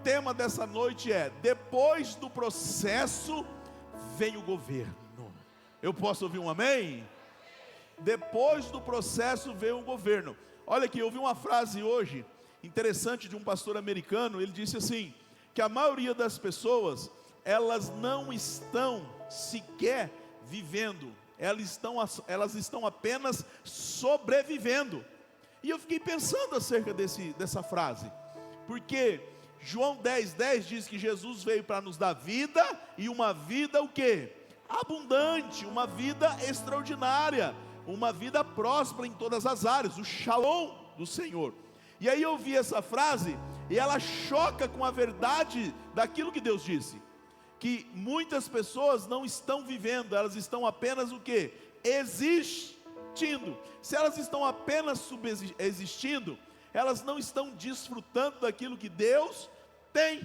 tema dessa noite é: depois do processo vem o governo. Eu posso ouvir um amém? Depois do processo vem o governo. Olha aqui, eu ouvi uma frase hoje interessante de um pastor americano. Ele disse assim, que a maioria das pessoas, elas não estão sequer vivendo, elas estão apenas sobrevivendo. E eu fiquei pensando acerca dessa frase, porque João 10:10 diz que Jesus veio para nos dar vida, e uma vida o quê? Abundante, uma vida extraordinária, uma vida próspera em todas as áreas, o shalom do Senhor. E aí eu vi essa frase, e ela choca com a verdade daquilo que Deus disse, que muitas pessoas não estão vivendo, elas estão apenas o quê? Existindo. Se elas estão apenas existindo, elas não estão desfrutando daquilo que Deus tem.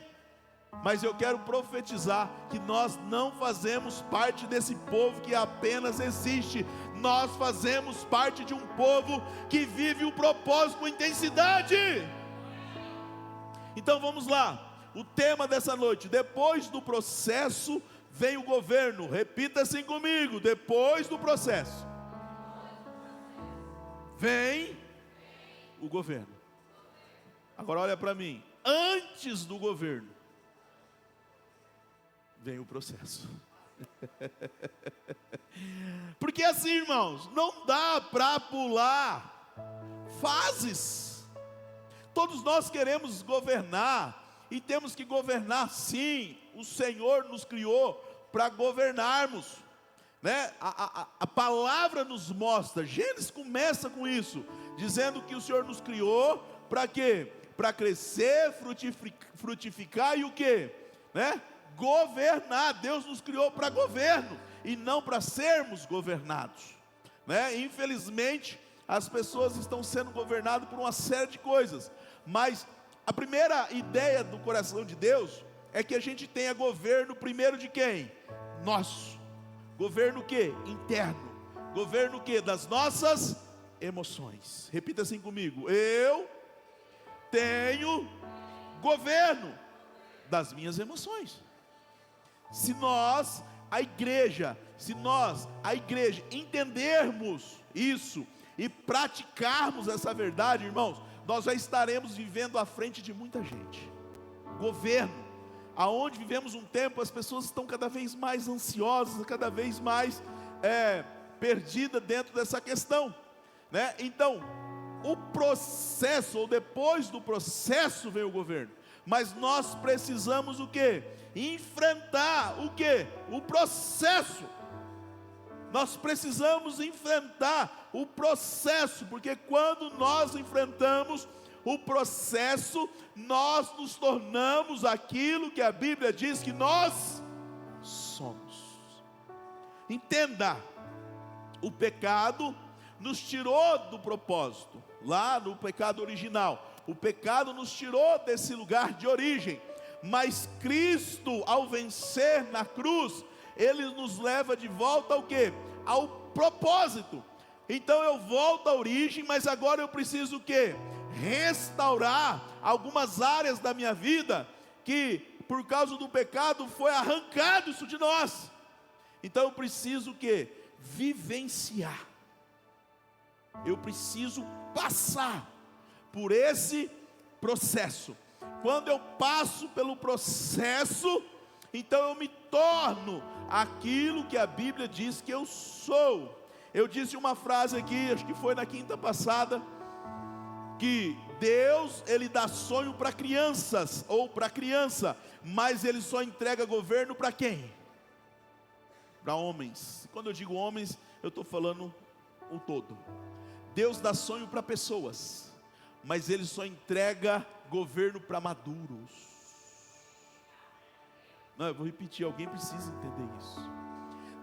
Mas eu quero profetizar que nós não fazemos parte desse povo que apenas existe. Nós fazemos parte de um povo que vive o propósito com intensidade. Então vamos lá, o tema dessa noite: depois do processo vem o governo. Repita assim comigo: depois do processo vem o governo. Agora olha para mim, antes do governo vem o processo. Porque assim, irmãos, não dá para pular fases. Todos nós queremos governar, e temos que governar sim. O Senhor nos criou para governarmos, né? A palavra nos mostra, Gênesis começa com isso, dizendo que o Senhor nos criou para quê? Para crescer, frutificar e o quê? Né? Governar. Deus nos criou para governo e não para sermos governados, né? Infelizmente as pessoas estão sendo governadas por uma série de coisas, mas a primeira ideia do coração de Deus é que a gente tenha governo primeiro de quem? Nosso. Governo o quê? Interno. Governo o quê? Das nossas emoções. Repita assim comigo: eu tenho governo das minhas emoções. Se nós, a igreja, entendermos isso e praticarmos essa verdade, irmãos, nós já estaremos vivendo à frente de muita gente. Governo, aonde vivemos um tempo, as pessoas estão cada vez mais ansiosas, cada vez mais perdidas dentro dessa questão, né? Então, o processo, ou depois do processo vem o governo. Mas nós precisamos o quê? Enfrentar o quê? O processo. Nós precisamos enfrentar o processo, porque quando nós enfrentamos o processo, nós nos tornamos aquilo que a Bíblia diz que nós somos. Entenda, o pecado nos tirou do propósito, lá no pecado original. O pecado nos tirou desse lugar de origem, mas Cristo, ao vencer na cruz, Ele nos leva de volta ao quê? Ao propósito. Então eu volto à origem, mas agora eu preciso o quê? Restaurar algumas áreas da minha vida, que por causa do pecado foi arrancado isso de nós. Então eu preciso o quê? Vivenciar. Eu preciso passar por esse processo. Quando eu passo pelo processo, então eu me torno aquilo que a Bíblia diz que eu sou. Eu disse uma frase aqui, acho que foi na quinta passada, que Deus, Ele dá sonho para crianças, ou para criança, mas Ele só entrega governo para quem? Para homens. Quando eu digo homens, eu estou falando o todo. Deus dá sonho para pessoas, mas Ele só entrega governo para maduros. Não, eu vou repetir, alguém precisa entender isso.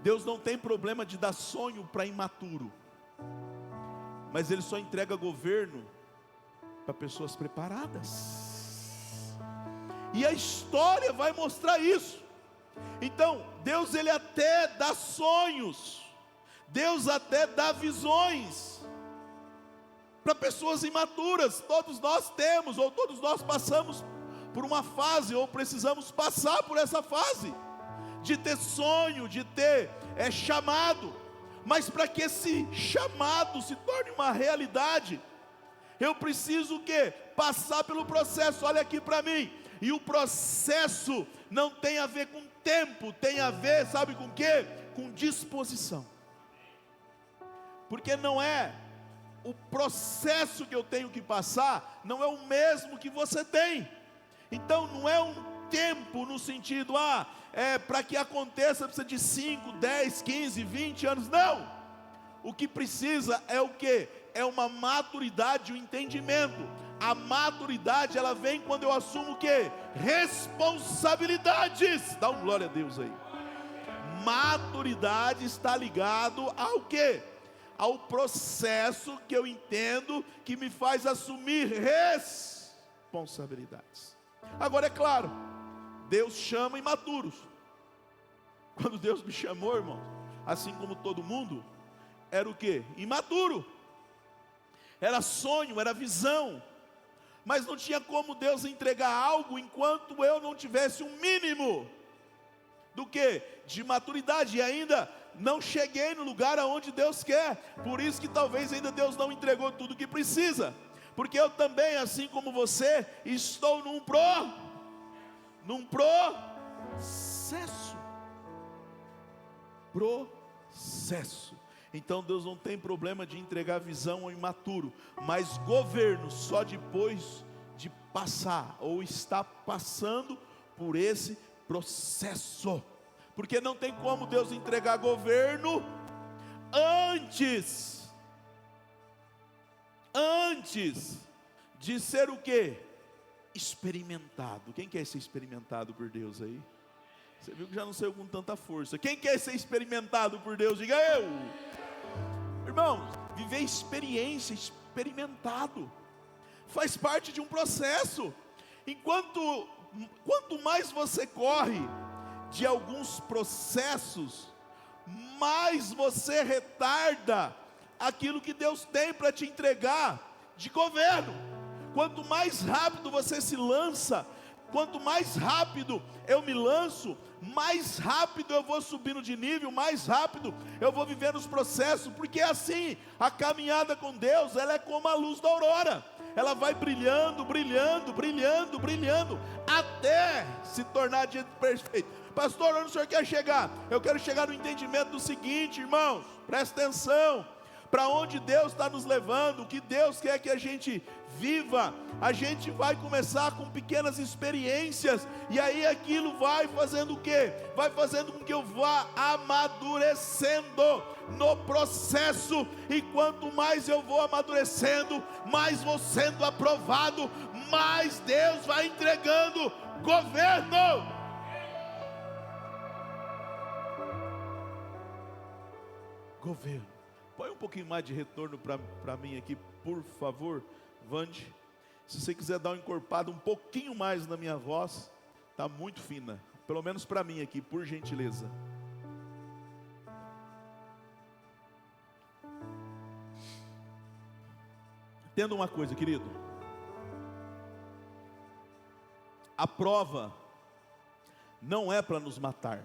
Deus não tem problema de dar sonho para imaturo, mas Ele só entrega governo para pessoas preparadas. E a história vai mostrar isso. Então, Deus, Ele até dá sonhos, Deus até dá visões para pessoas imaturas. Todos nós temos, ou todos nós passamos por uma fase, ou precisamos passar por essa fase, de ter sonho, de ter chamado, mas para que esse chamado se torne uma realidade, eu preciso o quê? Passar pelo processo. Olha aqui para mim, e o processo não tem a ver com tempo, tem a ver, sabe com o quê? Com disposição, porque não é o processo que eu tenho que passar, não é o mesmo que você tem. Então não é um tempo no sentido, para que aconteça precisa de 5, 10, 15, 20 anos, não. O que precisa é o quê? É uma maturidade, um entendimento. A maturidade, ela vem quando eu assumo o quê? Responsabilidades. Dá um glória a Deus aí. Maturidade está ligado ao quê? Ao processo que eu entendo que me faz assumir responsabilidades. Agora é claro, Deus chama imaturos. Quando Deus me chamou, irmãos, assim como todo mundo, era o quê? Imaturo. Era sonho, era visão. Mas não tinha como Deus entregar algo enquanto eu não tivesse um mínimo do que? De maturidade. E ainda não cheguei no lugar aonde Deus quer. Por isso que talvez ainda Deus não entregou tudo o que precisa. Porque eu também, assim como você, estou num processo. Processo. Então Deus não tem problema de entregar visão ao imaturo, mas governo só depois de passar, ou está passando por esse processo. Porque não tem como Deus entregar governo antes de ser o quê? Experimentado. Quem quer ser experimentado por Deus aí? Você viu que já não saiu com tanta força. Quem quer ser experimentado por Deus? Diga eu. Irmãos, viver experiência, experimentado, faz parte de um processo. Quanto mais você corre de alguns processos, mais você retarda aquilo que Deus tem para te entregar de governo. Quanto mais rápido você se lança, quanto mais rápido eu me lanço, mais rápido eu vou subindo de nível, mais rápido eu vou vivendo os processos, porque assim, a caminhada com Deus, ela é como a luz da aurora, ela vai brilhando, brilhando, brilhando, brilhando, até se tornar dia perfeito. Pastor, onde o senhor quer chegar? Eu quero chegar no entendimento do seguinte, irmãos, presta atenção, para onde Deus está nos levando, o que Deus quer que a gente viva. A gente vai começar com pequenas experiências, e aí aquilo vai fazendo o quê? Vai fazendo com que eu vá amadurecendo no processo, e quanto mais eu vou amadurecendo, mais vou sendo aprovado, mais Deus vai entregando governo. Governo. Põe um pouquinho mais de retorno para mim aqui, por favor, Vande. Se você quiser dar uma encorpada um pouquinho mais na minha voz, está muito fina, pelo menos para mim aqui, por gentileza. Entenda uma coisa, querido. A prova não é para nos matar.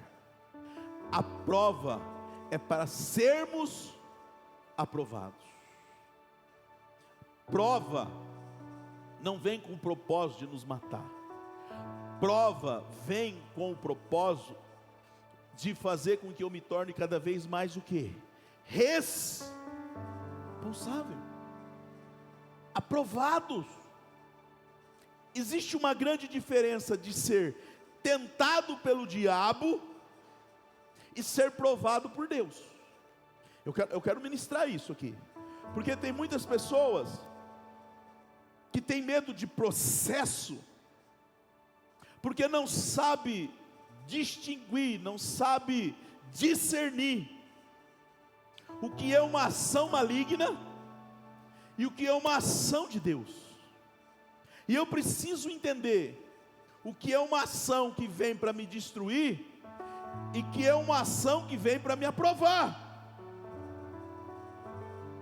A prova é para sermos aprovados. Prova não vem com o propósito de nos matar. Prova vem com o propósito de fazer com que eu me torne cada vez mais o quê? Responsável. Aprovados. Existe uma grande diferença de ser tentado pelo diabo e ser provado por Deus. Eu quero ministrar isso aqui, porque tem muitas pessoas que têm medo de processo, porque não sabe distinguir, não sabe discernir o que é uma ação maligna e o que é uma ação de Deus. E eu preciso entender o que é uma ação que vem para me destruir e que é uma ação que vem para me aprovar.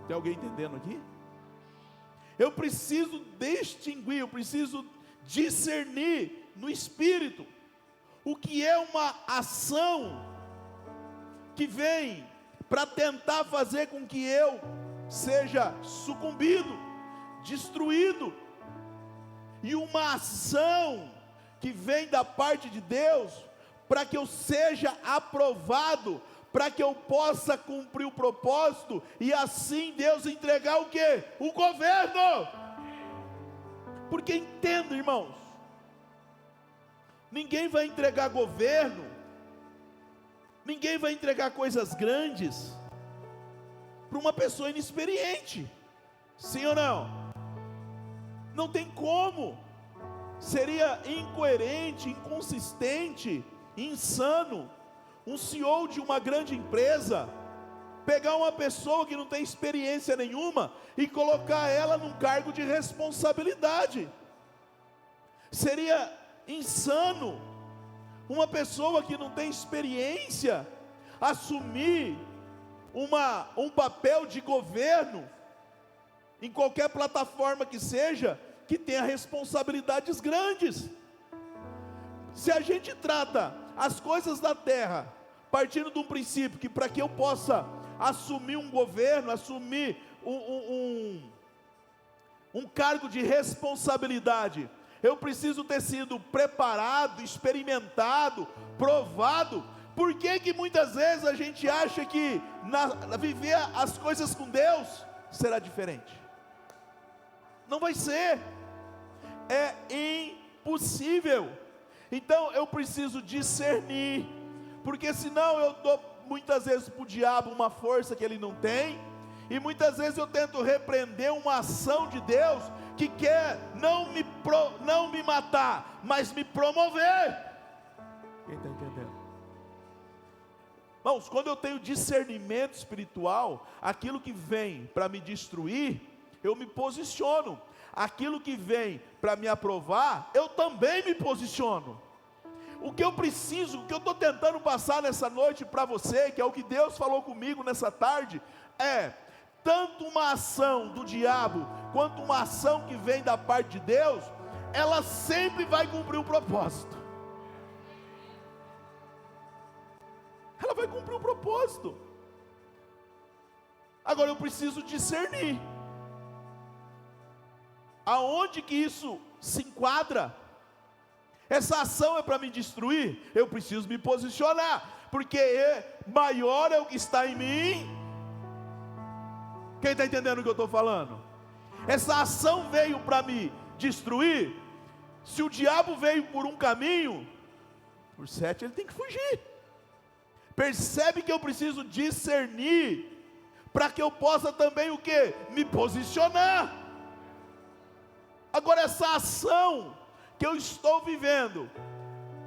Tem alguém entendendo aqui? Eu preciso distinguir, eu preciso discernir no espírito o que é uma ação que vem para tentar fazer com que eu seja sucumbido, destruído, e uma ação que vem da parte de Deus para que eu seja aprovado, para que eu possa cumprir o propósito, e assim Deus entregar o quê? O governo. Porque entenda, irmãos, ninguém vai entregar governo, ninguém vai entregar coisas grandes para uma pessoa inexperiente, sim ou não? Não tem como. Seria incoerente, inconsistente, insano um CEO de uma grande empresa pegar uma pessoa que não tem experiência nenhuma e colocar ela num cargo de responsabilidade. Seria insano uma pessoa que não tem experiência assumir um papel de governo em qualquer plataforma que seja, que tenha responsabilidades grandes. Se a gente trata as coisas da terra partindo de um princípio que para que eu possa assumir um governo, assumir um cargo de responsabilidade, eu preciso ter sido preparado, experimentado, provado. Por que muitas vezes a gente acha que viver as coisas com Deus será diferente? Não vai ser, é impossível. Então eu preciso discernir, porque senão eu dou muitas vezes para o diabo uma força que ele não tem, e muitas vezes eu tento repreender uma ação de Deus que quer não me matar, mas me promover. Quem está entendendo? Irmãos, quando eu tenho discernimento espiritual, aquilo que vem para me destruir, eu me posiciono. Aquilo que vem para me aprovar, eu também me posiciono. O que eu preciso, o que eu estou tentando passar nessa noite para você, que é o que Deus falou comigo nessa tarde, é tanto uma ação do diabo, quanto uma ação que vem da parte de Deus, ela sempre vai cumprir o propósito. Ela vai cumprir o propósito. Agora eu preciso discernir aonde que isso se enquadra. Essa ação é para me destruir, eu preciso me posicionar, porque maior é o que está em mim. Quem está entendendo o que eu estou falando? Essa ação veio para me destruir. Se o diabo veio por um caminho, por 7 ele tem que fugir. Percebe que eu preciso discernir, para que eu possa também o quê? Me posicionar. Agora essa ação que eu estou vivendo,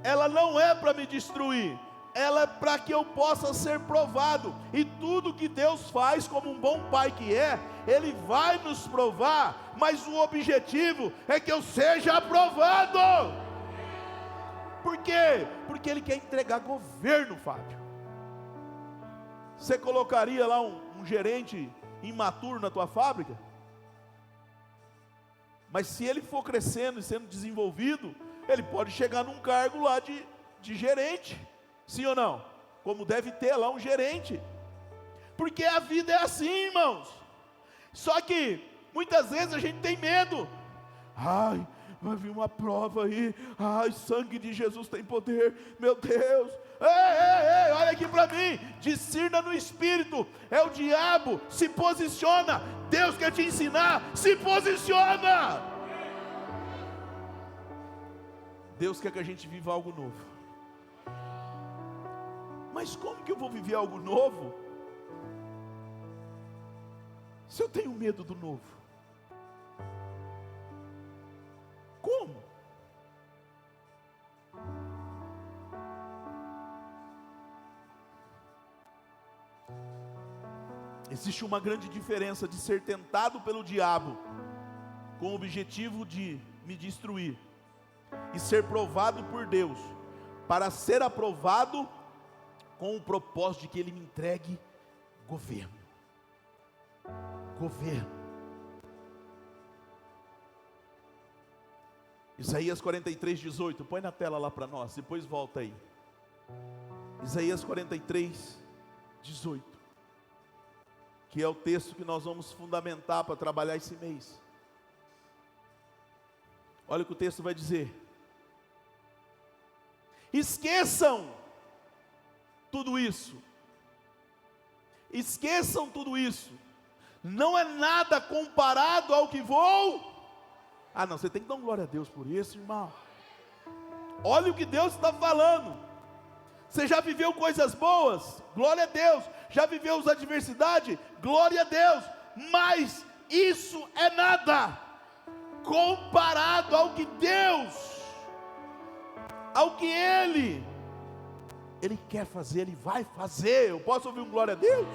ela não é para me destruir, ela é para que eu possa ser provado. E tudo que Deus faz como um bom pai que é, Ele vai nos provar, mas o objetivo é que eu seja aprovado. Por quê? Porque Ele quer entregar governo, Fábio. Você colocaria lá um gerente imaturo na tua fábrica? Mas se ele for crescendo e sendo desenvolvido, ele pode chegar num cargo lá de gerente, sim ou não? Como deve ter lá um gerente, porque a vida é assim, irmãos. Só que muitas vezes a gente tem medo. Ai, vai vir uma prova aí. Ai, sangue de Jesus tem poder, meu Deus. Ei, olha aqui para mim, discirna no espírito, é o diabo, se posiciona. Deus quer te ensinar, se posiciona. Deus quer que a gente viva algo novo. Mas como que eu vou viver algo novo, se eu tenho medo do novo? Como? Existe uma grande diferença de ser tentado pelo diabo com o objetivo de me destruir, e ser provado por Deus para ser aprovado com o propósito de que Ele me entregue governo. Isaías 43, 18, põe na tela lá para nós, depois volta aí. Isaías 43, 18, que é o texto que nós vamos fundamentar para trabalhar esse mês. Olha o que o texto vai dizer: esqueçam tudo isso, esqueçam tudo isso, não é nada comparado ao que vou. Não, você tem que dar glória a Deus por isso, irmão. Olha o que Deus está falando. Você já viveu coisas boas? Glória a Deus. Já viveu as adversidades? Glória a Deus. Mas isso é nada comparado ao que Deus, ao que Ele quer fazer, Ele vai fazer. Eu posso ouvir um glória a Deus?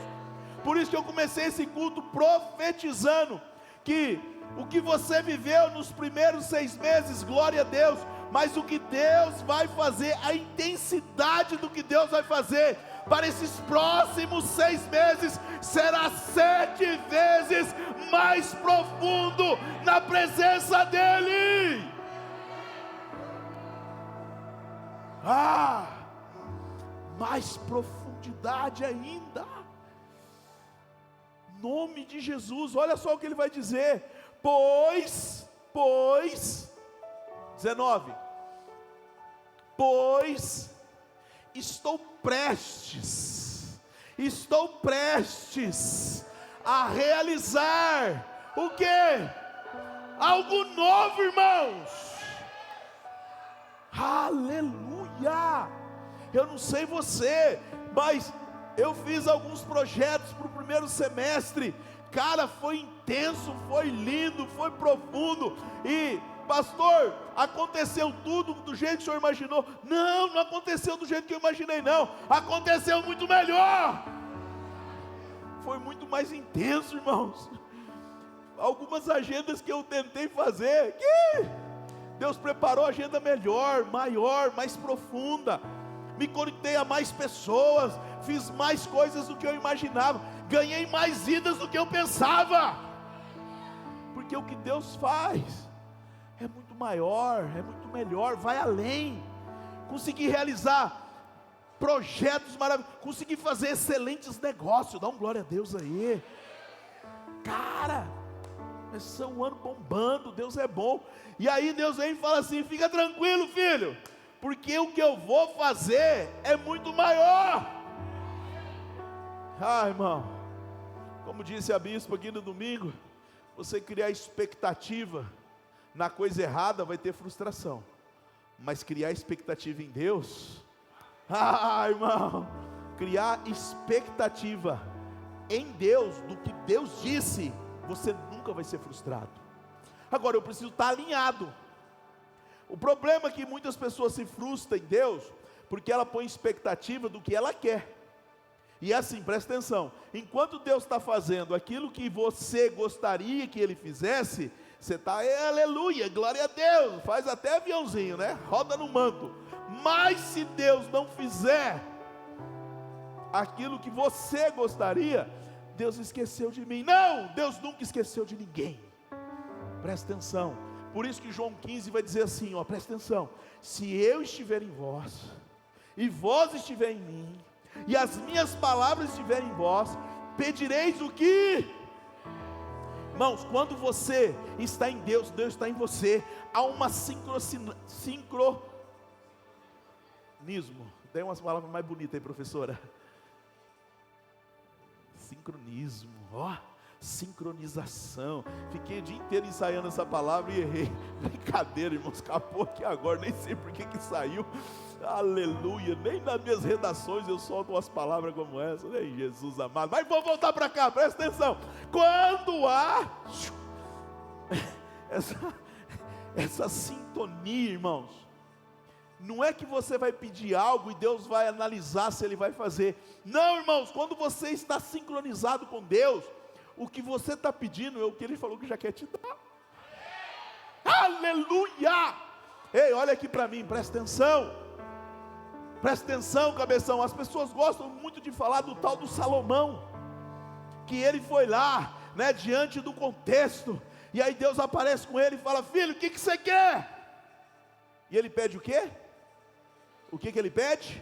Por isso que eu comecei esse culto profetizando que o que você viveu nos primeiros 6 meses, glória a Deus, mas o que Deus vai fazer, a intensidade do que Deus vai fazer para esses próximos 6 meses, será 7 vezes mais profundo na presença dEle. Mais profundidade ainda. Nome de Jesus, olha só o que ele vai dizer. Pois, 19, pois estou prestes a realizar o quê? Algo novo, irmãos. Aleluia. Eu não sei você, mas eu fiz alguns projetos para o primeiro semestre. Cara, foi intenso, foi lindo, foi profundo. E pastor, aconteceu tudo do jeito que o senhor imaginou? Não aconteceu do jeito que eu imaginei, não. Aconteceu muito melhor. Foi muito mais intenso, irmãos. Algumas agendas que eu tentei fazer, que Deus preparou agenda melhor, maior, mais profunda. Me conectei a mais pessoas, fiz mais coisas do que eu imaginava, ganhei mais vidas do que eu pensava, porque o que Deus faz é muito maior, é muito melhor, vai além. Consegui realizar projetos maravilhosos, consegui fazer excelentes negócios. Dá um glória a Deus aí, cara. Começou um ano bombando, Deus é bom. E aí Deus vem e fala assim: fica tranquilo, filho, porque o que eu vou fazer é muito maior. Irmão, como disse a bispa aqui no domingo, você criar expectativa na coisa errada vai ter frustração, mas criar expectativa em Deus, irmão, criar expectativa em Deus, do que Deus disse, você nunca vai ser frustrado. Agora eu preciso estar alinhado. O problema é que muitas pessoas se frustram em Deus, porque ela põe expectativa do que ela quer. E assim, presta atenção, enquanto Deus está fazendo aquilo que você gostaria que Ele fizesse, você está, aleluia, glória a Deus, faz até aviãozinho, né? Roda no manto. Mas se Deus não fizer aquilo que você gostaria, Deus esqueceu de mim. Não, Deus nunca esqueceu de ninguém. Presta atenção. Por isso que João 15 vai dizer assim, presta atenção: se eu estiver em vós, e vós estiver em mim, e as minhas palavras estiverem em vós, pedireis o que? Irmãos, quando você está em Deus, Deus está em você, há uma sincronismo. Dê umas palavras mais bonitas aí, professora. Sincronismo, sincronização. Fiquei o dia inteiro ensaiando essa palavra e errei. Brincadeira, irmãos, escapou aqui agora, nem sei por que saiu. Aleluia, nem nas minhas redações eu solto umas palavras como essa, né? Jesus amado. Mas vou voltar para cá, presta atenção. Quando há essa sintonia, irmãos, não é que você vai pedir algo e Deus vai analisar se Ele vai fazer. Não, irmãos, quando você está sincronizado com Deus, o que você está pedindo é o que Ele falou que já quer te dar. Aleluia! Ei, olha aqui para mim, presta atenção. Presta atenção, cabeção. As pessoas gostam muito de falar do tal do Salomão, que ele foi lá, né, diante do contexto, e aí Deus aparece com ele e fala: filho, o que você quer? E ele pede o quê? O que ele pede?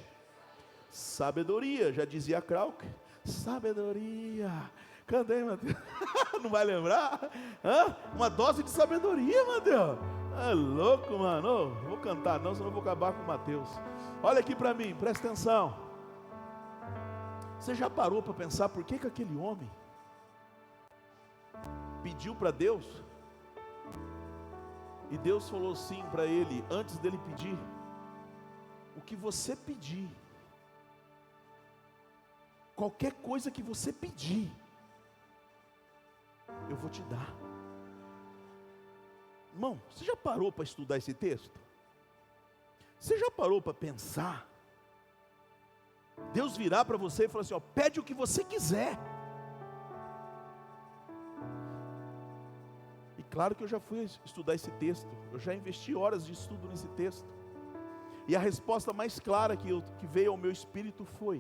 Sabedoria, já dizia Krauk. Sabedoria. Cadê, Mateus? Não vai lembrar? Uma dose de sabedoria, Mateus. É louco, mano. Ô, vou cantar não, senão eu vou acabar com o Mateus. Olha aqui para mim, presta atenção. Você já parou para pensar por que aquele homem pediu para Deus? E Deus falou sim para ele, antes dele pedir: o que você pedir, qualquer coisa que você pedir, eu vou te dar. Irmão, você já parou para estudar esse texto? Você já parou para pensar? Deus virá para você e falar assim: ó, pede o que você quiser. E claro que eu já fui estudar esse texto, eu já investi horas de estudo nesse texto. E a resposta mais clara que veio ao meu espírito foi: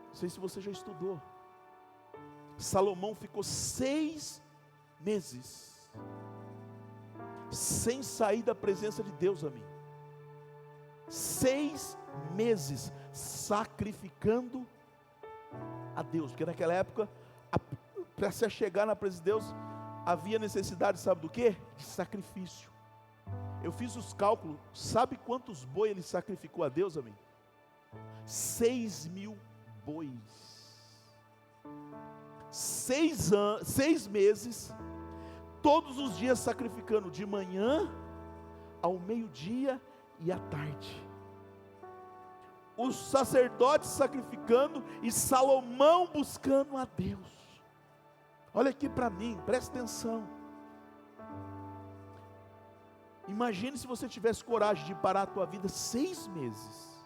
não sei se você já estudou, Salomão ficou 6 meses sem sair da presença de Deus, amigo. 6 meses sacrificando a Deus, porque naquela época, para se chegar na presença de Deus, havia necessidade, sabe do quê? De sacrifício. Eu fiz os cálculos, sabe quantos bois ele sacrificou a Deus, amigo? 6.000 bois. 6 meses, todos os dias sacrificando, de manhã ao meio-dia e à tarde. Os sacerdotes sacrificando e Salomão buscando a Deus. Olha aqui para mim, presta atenção. Imagine se você tivesse coragem de parar a tua vida 6 meses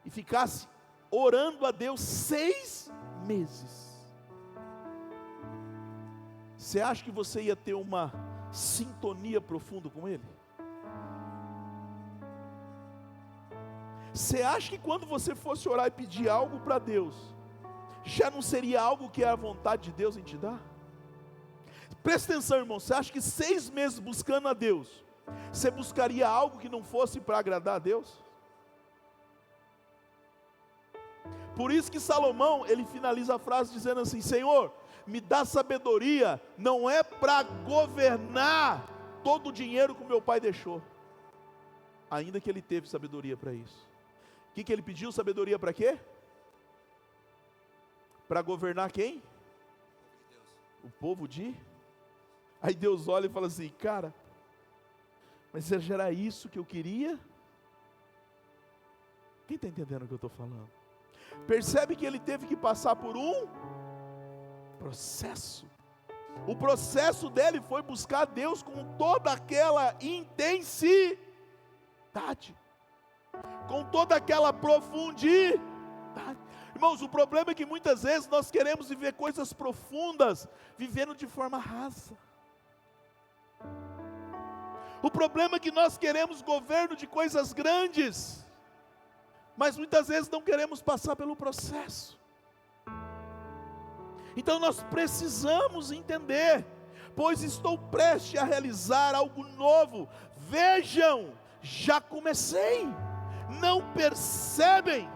e ficasse orando a Deus 6 meses. Você acha que você ia ter uma sintonia profunda com Ele? Você acha que quando você fosse orar e pedir algo para Deus, já não seria algo que é a vontade de Deus em te dar? Presta atenção, irmão, você acha que 6 meses buscando a Deus, você buscaria algo que não fosse para agradar a Deus? Por isso que Salomão, ele finaliza a frase dizendo assim: Senhor, me dá sabedoria, não é para governar todo o dinheiro que o meu pai deixou, ainda que ele teve sabedoria para isso. O que ele pediu sabedoria para quê? Para governar quem? O povo de... Aí Deus olha e fala assim: cara, mas já era isso que eu queria? Quem está entendendo o que eu estou falando? Percebe que ele teve que passar por um processo. O processo dele foi buscar Deus com toda aquela intensidade, com toda aquela profundidade. Irmãos, o problema é que muitas vezes nós queremos viver coisas profundas, vivendo de forma rasa. O problema é que nós queremos governo de coisas grandes, mas muitas vezes não queremos passar pelo processo. Então nós precisamos entender: pois estou prestes a realizar algo novo, vejam, já comecei, não percebem?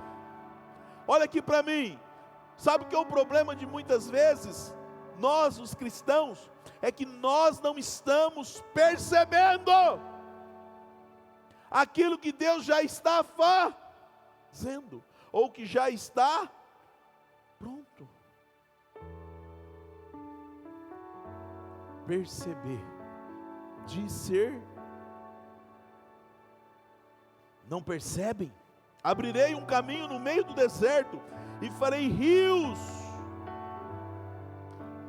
Olha aqui para mim, sabe o que é o problema de muitas vezes, nós os cristãos, é que nós não estamos percebendo aquilo que Deus já está fazendo, ou que já está pronto. Perceber, discernir. Não percebem? Abrirei um caminho no meio do deserto e farei rios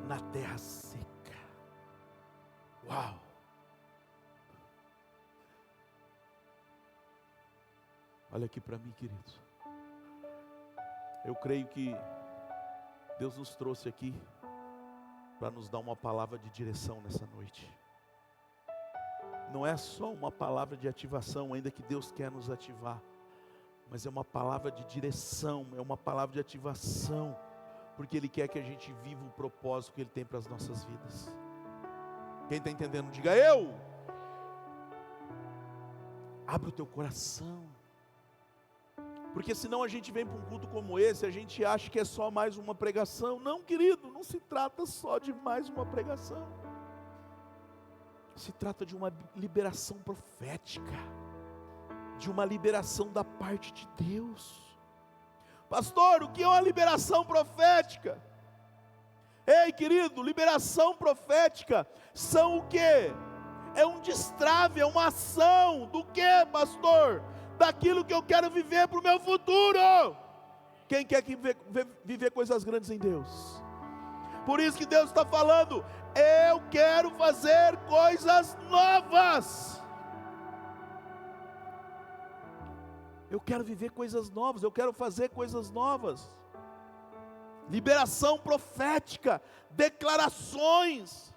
na terra seca. Uau! Olha aqui para mim, queridos. Eu creio que Deus nos trouxe aqui para nos dar uma palavra de direção nessa noite. Não é só uma palavra de ativação, ainda que Deus quer nos ativar, mas é uma palavra de direção, é uma palavra de ativação, porque Ele quer que a gente viva o propósito que Ele tem para as nossas vidas. Quem está entendendo, diga eu. Abre o teu coração. Porque senão a gente vem para um culto como esse, a gente acha que é só mais uma pregação. Não, querido, não se trata só de mais uma pregação. Se trata de uma liberação profética, de uma liberação da parte de Deus. Pastor, o que é uma liberação profética? Ei, querido, liberação profética são o quê? É um destrave, é uma ação do quê, pastor? Daquilo que eu quero viver para o meu futuro. Quem quer viver coisas grandes em Deus? Por isso que Deus está falando, eu quero fazer coisas novas. Eu quero viver coisas novas, eu quero fazer coisas novas. Liberação profética, declarações.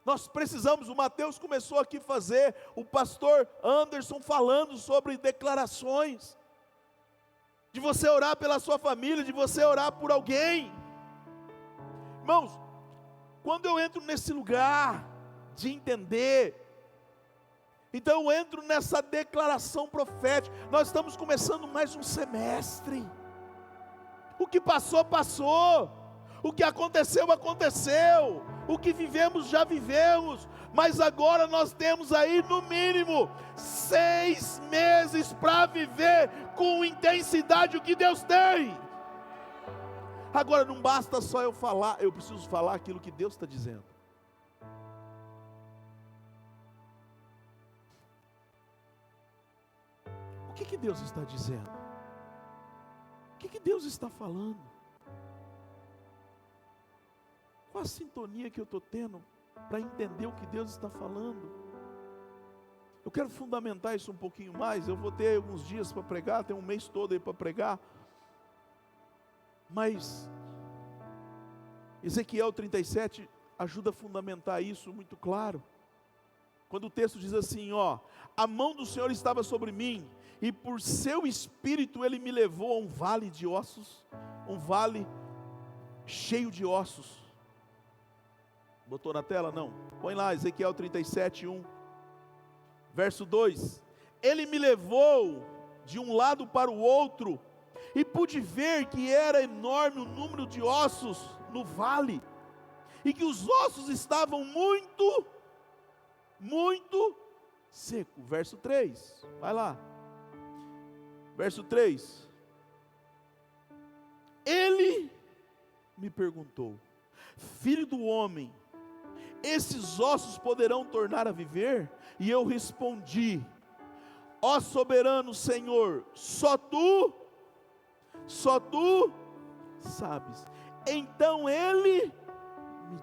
Nós precisamos, o Mateus começou aqui a fazer, o pastor Anderson falando sobre declarações, de você orar pela sua família, de você orar por alguém. Irmãos, quando eu entro nesse lugar de entender, então eu entro nessa declaração profética. Nós estamos começando mais um semestre. O que passou, passou. O que aconteceu, aconteceu. O que vivemos, já vivemos. Mas agora nós temos aí no mínimo 6 meses para viver com intensidade o que Deus tem. Agora não basta só eu falar, eu preciso falar aquilo que Deus está dizendo. O que Deus está dizendo? O que Deus está falando? Qual a sintonia que eu estou tendo para entender o que Deus está falando? Eu quero fundamentar isso um pouquinho mais. Eu vou ter alguns dias para pregar, tem um mês todo aí para pregar. Mas Ezequiel 37 ajuda a fundamentar isso muito claro. Quando o texto diz assim, a mão do Senhor estava sobre mim, e por seu espírito ele me levou a um vale de ossos, um vale cheio de ossos. Botou na tela? Não. Põe lá, Ezequiel 37, 1. Verso 2. Ele me levou de um lado para o outro, e pude ver que era enorme o número de ossos no vale, e que os ossos estavam muito seco. Verso 3, vai lá. Verso 3. Ele me perguntou: filho do homem, esses ossos poderão tornar a viver? E eu respondi: ó soberano Senhor, só tu sabes. Então ele me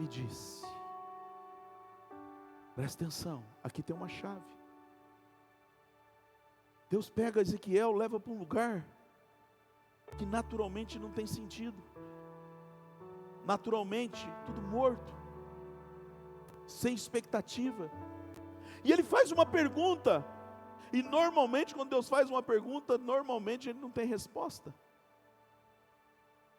disse. Presta atenção, aqui tem uma chave. Deus pega Ezequiel, leva para um lugar que naturalmente não tem sentido. Naturalmente, tudo morto, sem expectativa. E ele faz uma pergunta. E normalmente, quando Deus faz uma pergunta, normalmente ele não tem resposta.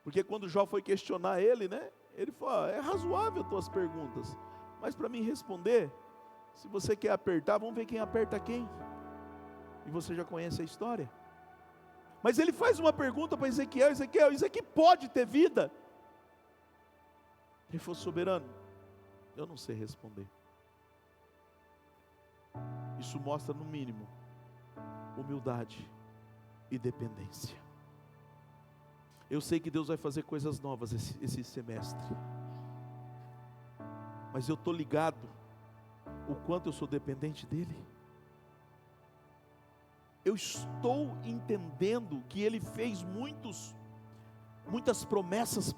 Porque quando Jó foi questionar ele, ele falou: é razoável as tuas perguntas, mas para mim responder, se você quer apertar, vamos ver quem aperta quem. E você já conhece a história. Mas ele faz uma pergunta para Ezequiel: Ezequiel, isso aqui pode ter vida? Ele falou: soberano, eu não sei responder. Isso mostra no mínimo humildade e dependência. Eu sei que Deus vai fazer coisas novas esse semestre, mas eu estou ligado o quanto eu sou dependente dEle. Eu estou entendendo que Ele fez muitas promessas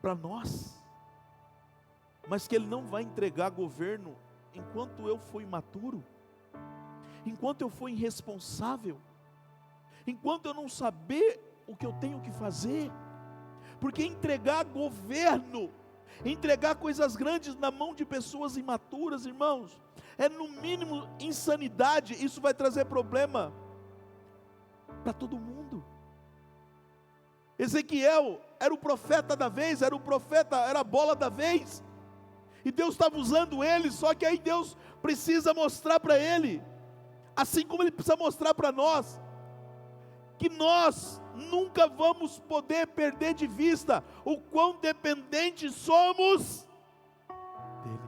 para nós, mas que Ele não vai entregar governo enquanto eu for imaturo, enquanto eu for irresponsável, enquanto eu não saber o que eu tenho que fazer. Porque entregar governo, entregar coisas grandes na mão de pessoas imaturas, irmãos, é no mínimo insanidade. Isso vai trazer problema para todo mundo. Ezequiel era o profeta da vez, era a bola da vez. e Deus estava usando ele, só que aí Deus precisa mostrar para ele, assim como Ele precisa mostrar para nós, que nós nunca vamos poder perder de vista o quão dependentes somos dEle.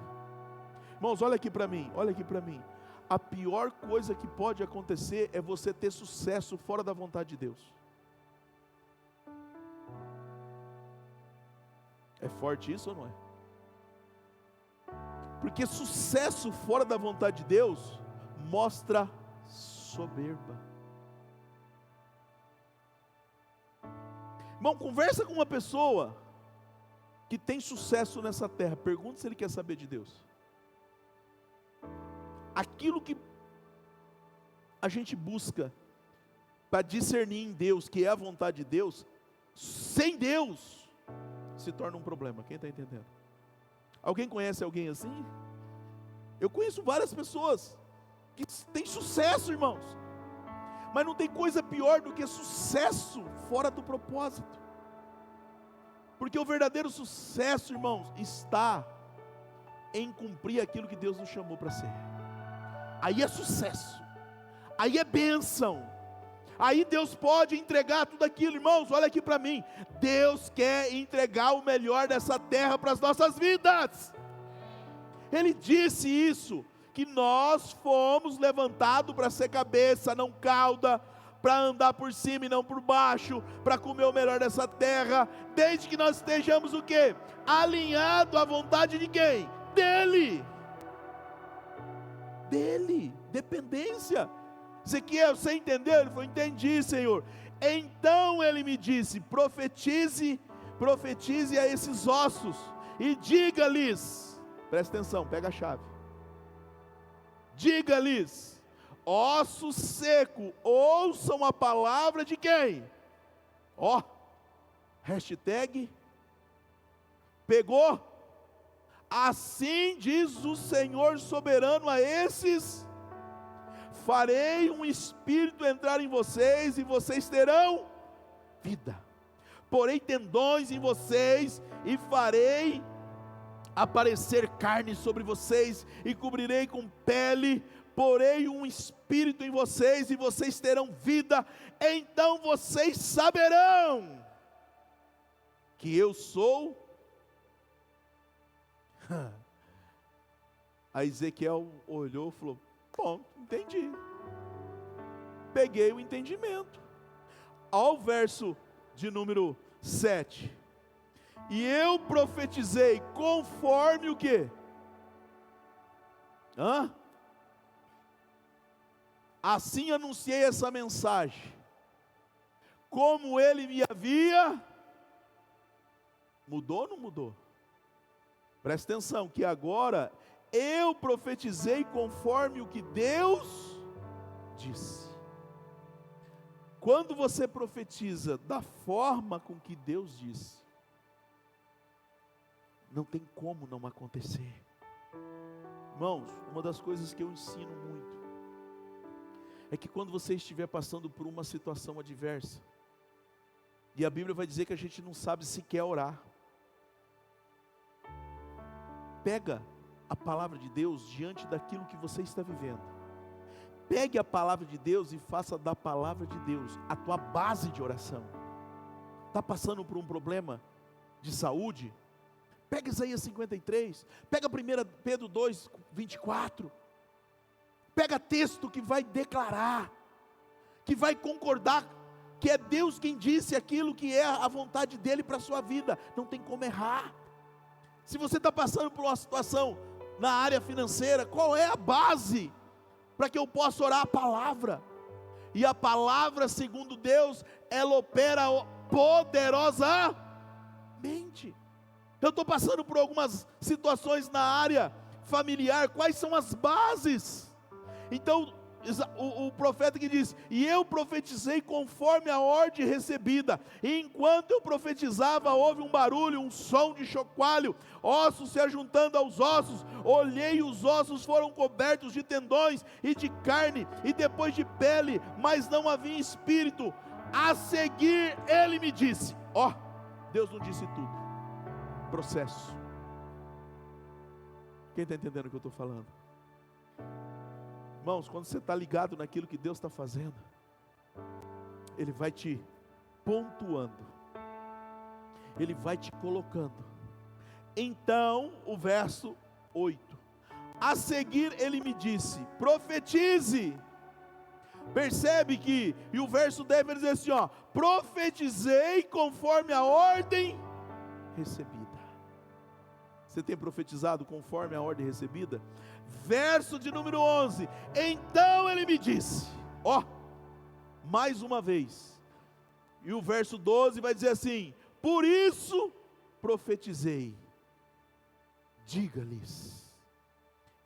Irmãos, olha aqui para mim, olha aqui para mim. A pior coisa que pode acontecer é você ter sucesso fora da vontade de Deus. É forte isso ou não é? Porque sucesso fora da vontade de Deus mostra soberba. Irmão, conversa com uma pessoa que tem sucesso nessa terra, pergunta se ele quer saber de Deus. Aquilo que a gente busca para discernir em Deus, que é a vontade de Deus, sem Deus, se torna um problema. Quem está entendendo? Alguém conhece alguém assim? Eu conheço várias pessoas que têm sucesso, irmãos, mas não tem coisa pior do que sucesso fora do propósito, porque o verdadeiro sucesso, irmãos, está em cumprir aquilo que Deus nos chamou para ser. Aí é sucesso, aí é bênção, aí Deus pode entregar tudo aquilo. Irmãos, olha aqui para mim, Deus quer entregar o melhor dessa terra para as nossas vidas. Ele disse isso, que nós fomos levantados para ser cabeça, não cauda, para andar por cima e não por baixo, para comer o melhor dessa terra, desde que nós estejamos o quê? Alinhado à vontade de quem? Dele. Dele, dependência. Ezequiel, você entendeu? Ele falou, entendi, Senhor. Então ele me disse, profetize a esses ossos, e diga-lhes, presta atenção, pega a chave, diga-lhes, osso seco, ouçam a palavra de quem? Ó, hashtag, pegou? Assim diz o Senhor soberano a esses: farei um espírito entrar em vocês, e vocês terão vida. Porei tendões em vocês, e farei aparecer carne sobre vocês, e cobrirei com pele. Porei um espírito em vocês, e vocês terão vida. Então vocês saberão que eu sou. Aí Ezequiel olhou e falou, bom, entendi, peguei o entendimento. Ao verso de número 7, e eu profetizei conforme o quê? Assim anunciei essa mensagem, como ele me havia. Mudou ou não mudou? Presta atenção, que agora eu profetizei conforme o que Deus disse. Quando você profetiza da forma com que Deus disse, não tem como não acontecer. Irmãos, uma das coisas que eu ensino muito é que quando você estiver passando por uma situação adversa, e a Bíblia vai dizer que a gente não sabe sequer orar, pega a palavra de Deus diante daquilo que você está vivendo. Pegue a palavra de Deus e faça da palavra de Deus a tua base de oração. Está passando por um problema de saúde? Pega Isaías 53, pega 1 Pedro 2, 24, pega texto que vai declarar, que vai concordar, que é Deus quem disse aquilo que é a vontade dEle para a sua vida, não tem como errar. Se você está passando por uma situação na área financeira, qual é a base para que eu possa orar? A palavra. E a palavra, segundo Deus, ela opera poderosamente. Eu estou passando por algumas situações na área familiar, quais são as bases? Então, o profeta que diz, e eu profetizei conforme a ordem recebida, e enquanto eu profetizava, houve um barulho, um som de chocalho, ossos se ajuntando aos ossos, olhei, os ossos foram cobertos de tendões e de carne, e depois de pele, mas não havia espírito. A seguir ele me disse, Deus não disse tudo, processo. Quem está entendendo o que eu estou falando? Irmãos, quando você está ligado naquilo que Deus está fazendo, Ele vai te pontuando, Ele vai te colocando. Então, o verso 8: a seguir Ele me disse, profetize. Percebe que, e o verso 10 vai dizer assim, ó, profetizei conforme a ordem recebida. Você tem profetizado conforme a ordem recebida? Verso de número 11: então Ele me disse, ó, mais uma vez. E o verso 12 vai dizer assim: por isso profetizei, diga-lhes.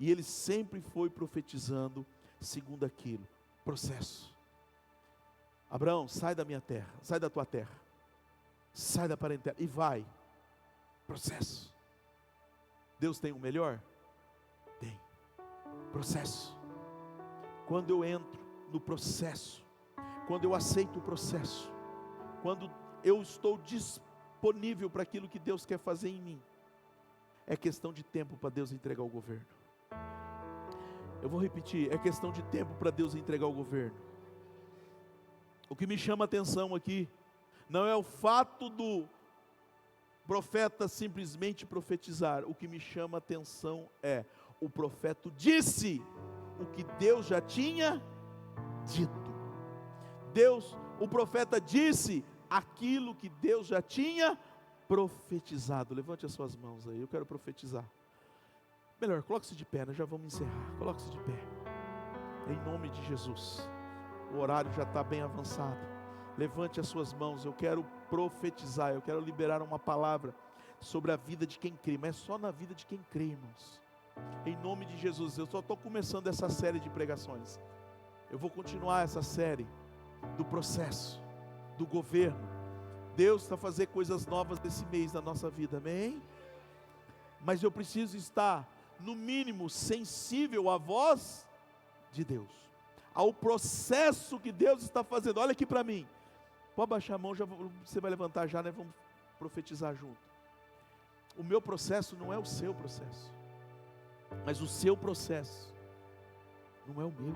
E ele sempre foi profetizando segundo aquilo. Processo. Abraão, sai da minha terra, sai da tua terra, sai da parentela e vai. Processo. Deus tem o melhor? Tem. Processo. Quando eu entro no processo, quando eu aceito o processo, quando eu estou disponível para aquilo que Deus quer fazer em mim, é questão de tempo para Deus entregar o governo. Eu vou repetir, é questão de tempo para Deus entregar o governo. O que me chama a atenção aqui, não é o fato do profeta simplesmente profetizar. O que me chama a atenção é, o profeta disse o que Deus já tinha dito. O profeta disse aquilo que Deus já tinha profetizado. Levante as suas mãos aí, eu quero profetizar. Melhor, coloque-se de pé, nós já vamos encerrar. Coloque-se de pé, em nome de Jesus. O horário já está bem avançado. Levante as suas mãos, eu quero profetizar, eu quero liberar uma palavra sobre a vida de quem crê, mas só na vida de quem crê, irmãos. Em nome de Jesus, eu só estou começando essa série de pregações. Eu vou continuar essa série do processo, do governo. Deus está fazendo coisas novas nesse mês na nossa vida, amém? Mas eu preciso estar, no mínimo, sensível à voz de Deus, ao processo que Deus está fazendo. Olha aqui para mim, pode baixar a mão, você vai levantar já, né? Vamos profetizar junto. O meu processo não é o seu processo, mas o seu processo não é o meu.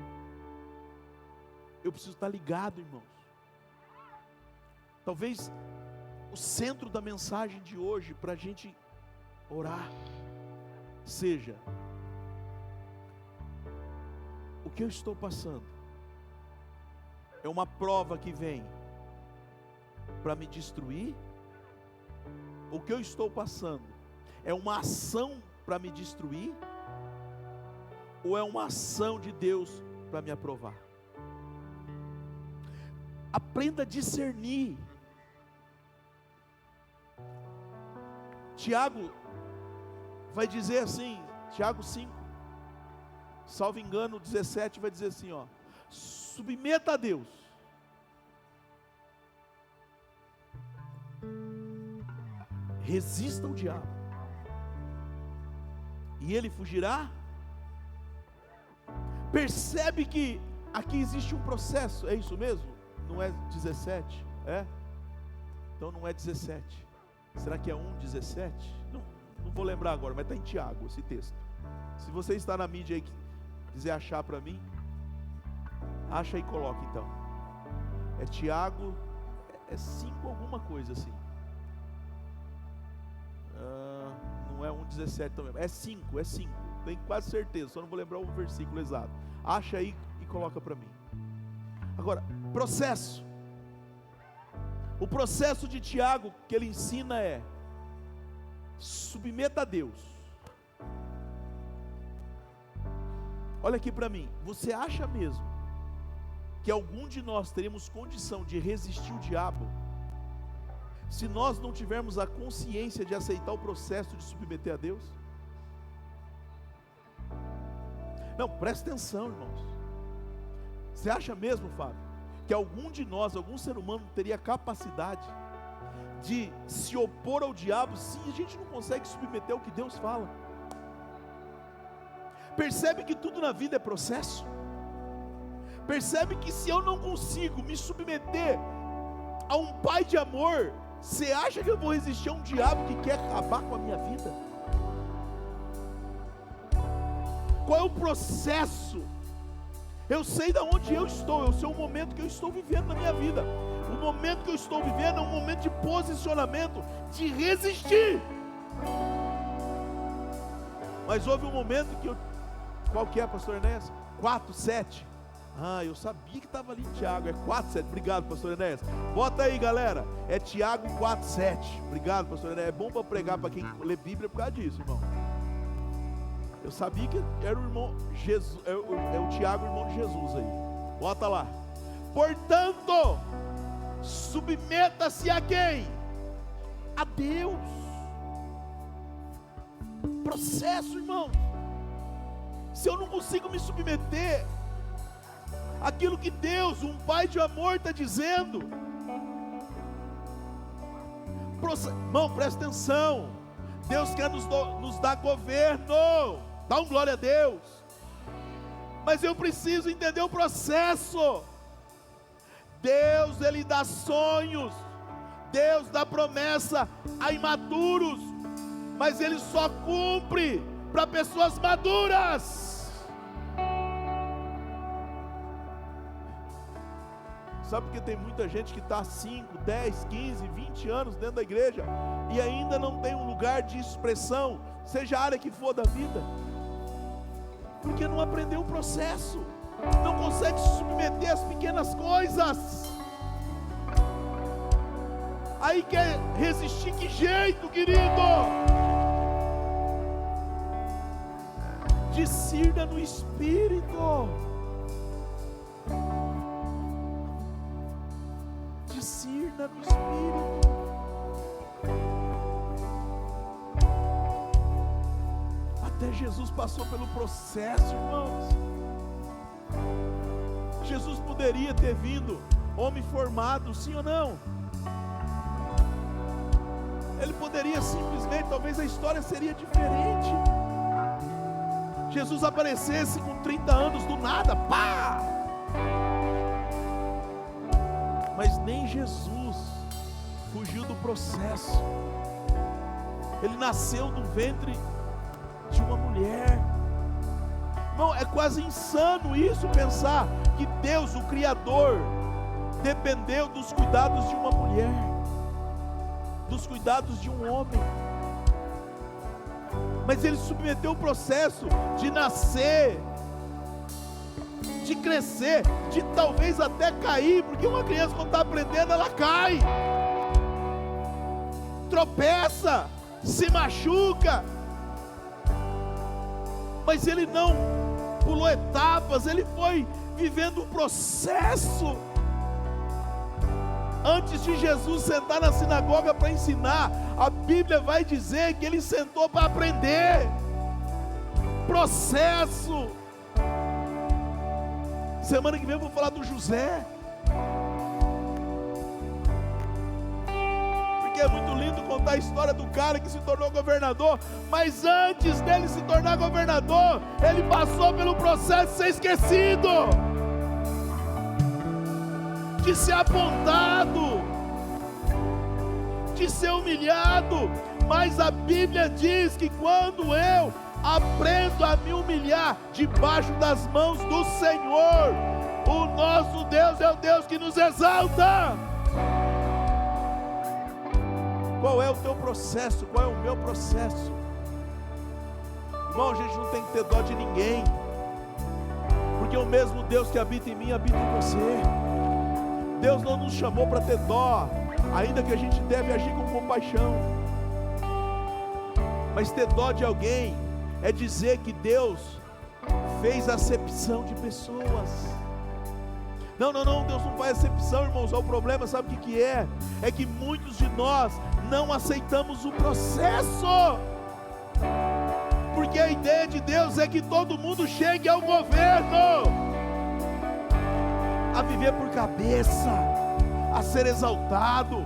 Eu preciso estar ligado, irmãos. Talvez o centro da mensagem de hoje, para a gente orar, seja: o que eu estou passando é uma prova que vem para me destruir? O que eu estou passando é uma ação para me destruir? Ou é uma ação de Deus para me aprovar? Aprenda a discernir. Tiago vai dizer assim, Tiago 5, salvo engano 17, vai dizer assim, ó: submeta a Deus, resista ao diabo, e ele fugirá. Percebe que aqui existe um processo, é isso mesmo? Não é 17? É? Então não é 17. Será que é 1:17? Não vou lembrar agora, mas está em Tiago esse texto. Se você está na mídia aí, quiser achar para mim, acha e coloca então. É Tiago, é 5 alguma coisa assim. Não é 1:17 também, é 5, tenho quase certeza, só não vou lembrar o versículo exato. Acha aí e coloca para mim. Agora, processo. O processo de Tiago que ele ensina é: submeta a Deus. Olha aqui para mim, você acha mesmo que algum de nós teremos condição de resistir o diabo se nós não tivermos a consciência de aceitar o processo de submeter a Deus? Não, presta atenção, irmãos. Você acha mesmo, Fábio, que algum de nós, algum ser humano teria capacidade de se opor ao diabo se a gente não consegue submeter ao que Deus fala? Percebe que tudo na vida é processo? Percebe que se eu não consigo me submeter a um pai de amor, você acha que eu vou resistir a um diabo que quer acabar com a minha vida? Qual é o processo? Eu sei de onde eu estou, eu sei o momento que eu estou vivendo na minha vida. O momento que eu estou vivendo é um momento de posicionamento, de resistir. Mas houve um momento que eu... Qual que é, pastor Enéas? 4:7. Eu sabia que estava ali em Tiago, é 4:7. Obrigado, pastor Enéas. Bota aí, galera. É Tiago 4:7. Obrigado, pastor Enéas. É bom para pregar para quem lê Bíblia por causa disso, irmão. Eu sabia que era o irmão Jesus, é o Tiago, irmão de Jesus aí. Bota lá. Portanto, submeta-se a quem? A Deus. Processo, irmão. Se eu não consigo me submeter àquilo que Deus, um Pai de amor, está dizendo, irmão, presta atenção. Deus quer nos dar governo. Dá um glória a Deus. Mas eu preciso entender o processo. Deus, Ele dá sonhos. Deus dá promessa a imaturos. Mas Ele só cumpre para pessoas maduras. Sabe porque tem muita gente que está 5, 10, 15, 20 anos dentro da igreja e ainda não tem um lugar de expressão, seja a área que for da vida, porque não aprendeu o processo, não consegue se submeter às pequenas coisas. Aí quer resistir, que jeito, querido? Discirna no Espírito. Discirna no Espírito. Até Jesus passou pelo processo, irmãos. Jesus poderia ter vindo homem formado, sim ou não? Ele poderia simplesmente, talvez a história seria diferente. Jesus aparecesse com 30 anos do nada, pá! Mas nem Jesus fugiu do processo. Ele nasceu do ventre de uma mulher. Irmão, é quase insano isso, pensar que Deus, o Criador, dependeu dos cuidados de uma mulher, dos cuidados de um homem. Mas Ele submeteu o processo de nascer, de crescer, de talvez até cair, porque uma criança quando está aprendendo, ela cai, tropeça, se machuca. Mas Ele não pulou etapas, Ele foi vivendo o processo. Antes de Jesus sentar na sinagoga para ensinar, a Bíblia vai dizer que Ele sentou para aprender. Processo. Semana que vem eu vou falar do José, porque é muito lindo contar a história do cara que se tornou governador, mas antes dele se tornar governador, ele passou pelo processo de ser esquecido, de ser apontado, de ser humilhado. Mas a Bíblia diz que quando eu aprendo a me humilhar debaixo das mãos do Senhor, o nosso Deus é o Deus que nos exalta. Qual é o teu processo? Qual é o meu processo? Irmão, a gente não tem que ter dó de ninguém, porque o mesmo Deus que habita em mim habita em você. Deus não nos chamou para ter dó, ainda que a gente deve agir com compaixão. Mas ter dó de alguém é dizer que Deus fez acepção de pessoas. Não, Deus não faz acepção, irmãos. O problema, sabe o que é? É que muitos de nós não aceitamos o processo, porque a ideia de Deus é que todo mundo chegue ao governo, a viver por cabeça, a ser exaltado.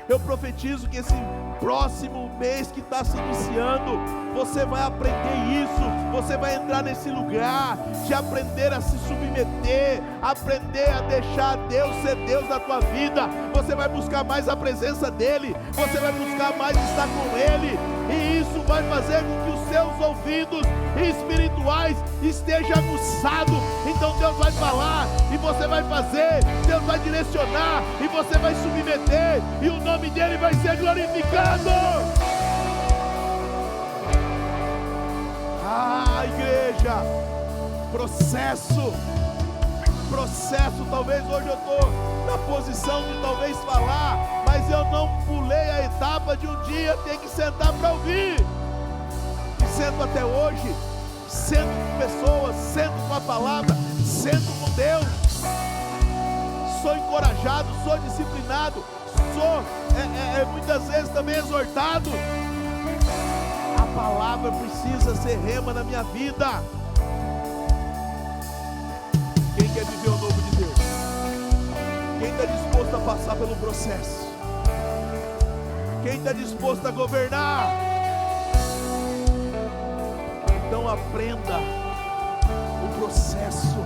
Eu profetizo que esse próximo mês que está se iniciando, você vai aprender isso, você vai entrar nesse lugar de aprender a se submeter, aprender a deixar Deus ser Deus da tua vida. Você vai buscar mais a presença dEle, você vai buscar mais estar com Ele, e isso vai fazer com que o seus ouvidos espirituais estejam aguçados. Então Deus vai falar e você vai fazer, Deus vai direcionar e você vai submeter, e o nome dele vai ser glorificado. Igreja, processo, talvez hoje eu estou na posição de talvez falar, mas eu não pulei a etapa de um dia ter que sentar para ouvir, e sento até hoje, sento com pessoas, sento com a palavra, sento com Deus, sou encorajado, sou disciplinado, sou muitas vezes também exortado. A palavra precisa ser rema na minha vida. Quem quer viver o novo de Deus? Quem está disposto a passar pelo processo? Quem está disposto a governar? Então aprenda o processo.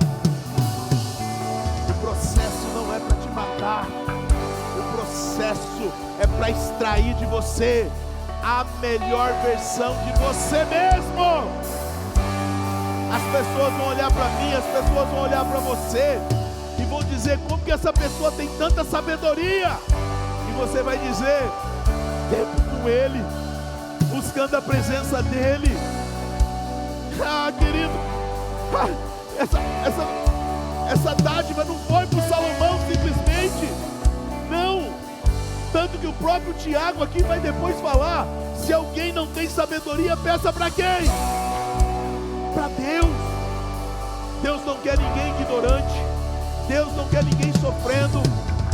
O processo não é para te matar. O processo é para extrair de você a melhor versão de você mesmo. As pessoas vão olhar para mim, as pessoas vão olhar para você e vão dizer: como que essa pessoa tem tanta sabedoria? E você vai dizer: tempo com ele, buscando a presença dele. Querido, essa dádiva não foi para o Salomão simplesmente, não. Tanto que o próprio Tiago aqui vai depois falar: se alguém não tem sabedoria, peça para quem? Para Deus. Deus não quer ninguém ignorante, Deus não quer ninguém sofrendo,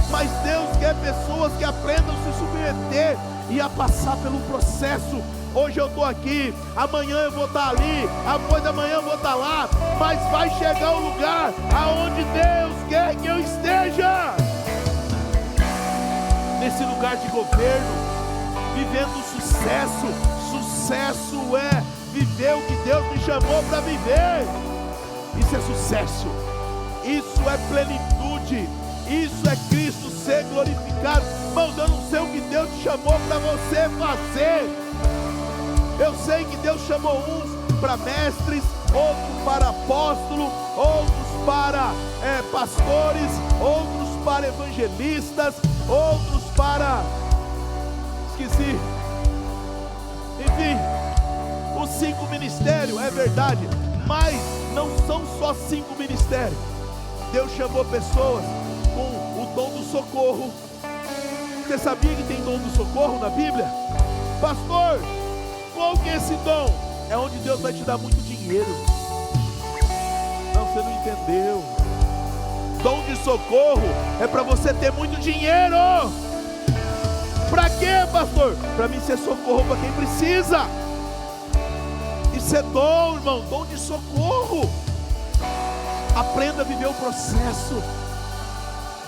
mas Deus quer pessoas que aprendam a se submeter e a passar pelo processo. Hoje eu estou aqui, amanhã eu vou estar ali, depois da manhã eu vou estar lá, mas vai chegar o lugar aonde Deus quer que eu esteja. Nesse lugar de governo, vivendo sucesso. Sucesso é viver o que Deus me chamou para viver. Isso é sucesso, isso é plenitude, isso é Cristo ser glorificado. Irmãos, eu não sei o que Deus te chamou para você fazer. Eu sei que Deus chamou uns para mestres, outros para apóstolos, outros para pastores, outros para evangelistas, outros para... esqueci. Enfim, os 5 ministérios, é verdade, mas não são só 5 ministérios. Deus chamou pessoas com o dom do socorro. Você sabia que tem dom do socorro na Bíblia? Pastor, qual que é esse dom? É onde Deus vai te dar muito dinheiro. Não, você não entendeu. Dom de socorro é para você ter muito dinheiro. Para quê, pastor? Para mim ser socorro para quem precisa. Isso é dom, irmão, dom de socorro. Aprenda a viver o processo.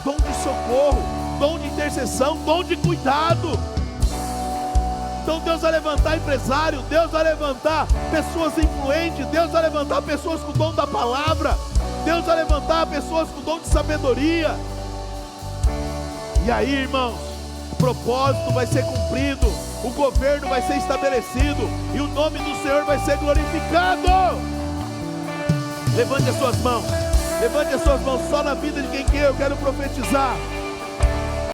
Dom de socorro, dom de intercessão, dom de cuidado. Então Deus vai levantar empresário, Deus vai levantar pessoas influentes, Deus vai levantar pessoas com o dom da palavra, Deus vai levantar pessoas com o dom de sabedoria. E aí, irmãos, o propósito vai ser cumprido, o governo vai ser estabelecido e o nome do Senhor vai ser glorificado. Levante as suas mãos só na vida de quem quer. Eu quero profetizar.